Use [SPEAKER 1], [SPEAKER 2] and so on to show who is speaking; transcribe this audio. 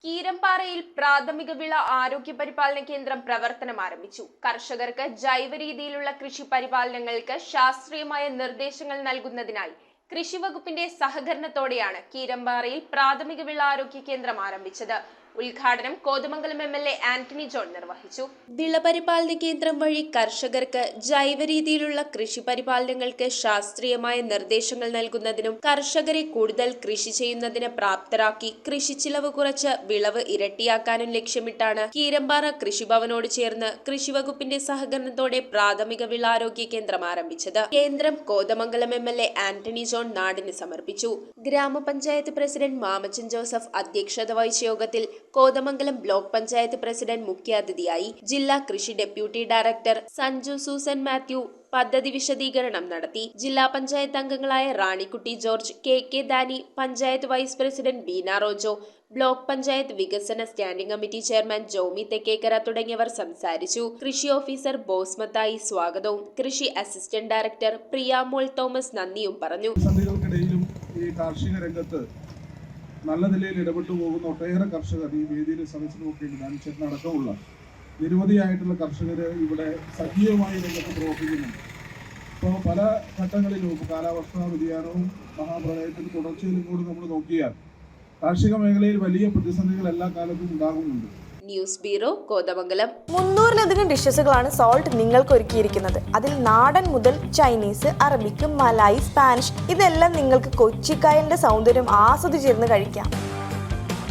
[SPEAKER 1] കീരമ്പാറയിൽ പ്രാഥമിക വിള ആരോഗ്യ പരിപാലന കേന്ദ്രം പ്രവർത്തനം ആരംഭിച്ചു. കർഷകർക്ക് ജൈവ രീതിയിലുള്ള കൃഷി പരിപാലനങ്ങൾക്ക് ശാസ്ത്രീയമായ നിർദ്ദേശങ്ങൾ നൽകുന്നതിനായി കൃഷിവകുപ്പിന്റെ സഹകരണത്തോടെയാണ് കീരമ്പാറയിൽ പ്രാഥമിക വിള ആരോഗ്യ കേന്ദ്രം ആരംഭിച്ചത്. ഉദ്ഘാടനം കോതമംഗലം എം.എൽ.എ. ആന്റണി ജോൺ നിർവഹിച്ചു. വിളപരിപാലന കേന്ദ്രം വഴി കർഷകർക്ക് ജൈവ രീതിയിലുള്ള കൃഷി പരിപാലനങ്ങൾക്ക് ശാസ്ത്രീയമായ നിർദ്ദേശങ്ങൾ നൽകുന്നതിനും കർഷകരെ കൂടുതൽ കൃഷി ചെയ്യുന്നതിന് പ്രാപ്തരാക്കി കൃഷി ചിലവ് കുറച്ച് വിളവ് ഇരട്ടിയാക്കാനും ലക്ഷ്യമിട്ടാണ് കീരമ്പാറ കൃഷിഭവനോട് ചേർന്ന് കൃഷിവകുപ്പിന്റെ സഹകരണത്തോടെ പ്രാഥമിക വിള ആരോഗ്യ കേന്ദ്രം ആരംഭിച്ചത്. കേന്ദ്രം കോതമംഗലം എം.എൽ.എ. ആന്റണി ജോൺ നാടിന് സമർപ്പിച്ചു. ഗ്രാമപഞ്ചായത്ത് പ്രസിഡന്റ് മാമച്ചൻ ജോസഫ് അധ്യക്ഷത വഹിച്ച യോഗത്തിൽ കോതമംഗലം ബ്ലോക്ക് പഞ്ചായത്ത് പ്രസിഡന്റ് മുഖ്യാതിഥിയായി. ജില്ലാ കൃഷി ഡെപ്യൂട്ടി ഡയറക്ടർ സഞ്ജു സൂസൻ മാത്യു പദ്ധതി വിശദീകരണം നടത്തി. ജില്ലാ പഞ്ചായത്ത് അംഗങ്ങളായ Ranikutty George, K Dani, panchayat vice president Beena Rojo, block panchayat വികസന standing committee chairman Jomy Thekkekara തുടങ്ങിയവർ സംസാരിച്ചു. കൃഷി ഓഫീസർ ബോസ്മത്തായി സ്വാഗതവും കൃഷി അസിസ്റ്റന്റ് ഡയറക്ടർ പ്രിയാമോൾ തോമസ് നന്ദിയും പറഞ്ഞു.
[SPEAKER 2] ഈ കാർഷിക രംഗത്ത് നല്ല നിലയിൽ ഇടപെട്ടു പോകുന്ന ഒട്ടേറെ കർഷകർ ഈ വേദിയിൽ സദസ്സിൽ നോക്കിയിട്ടുണ്ട്. അനുസരിച്ചടക്കമുള്ള നിരവധിയായിട്ടുള്ള കർഷകർ ഇവിടെ സജീവമായി രംഗത്ത് പ്രവർത്തിക്കുന്നുണ്ട്. ഇപ്പോൾ പല ഘട്ടങ്ങളിലും കാലാവസ്ഥാ വ്യതിയാനവും മഹാപ്രളയത്തിൽ തുടർച്ചയിലും കൂടി നമ്മൾ നോക്കിയാൽ കാർഷിക മേഖലയിൽ വലിയ പ്രതിസന്ധികൾ എല്ലാ കാലത്തും ഉണ്ടാകുന്നുണ്ട്.
[SPEAKER 1] News bureau, Kothamangalam.
[SPEAKER 3] 300-ലധികം ഡിഷസുകളാണ് സോൾട്ട് നിങ്ങൾക്ക് ഒരുക്കിയിരിക്കുന്നത്. അതിൽ നാടൻ മുതൽ ചൈനീസ്, അറബിക്, മലായി, സ്പാനിഷ് ഇതെല്ലാം നിങ്ങൾക്ക് കൊച്ചിക്കായലിന്റെ സൗന്ദര്യം ആസ്വദിച്ചിരുന്ന് കഴിക്കാം.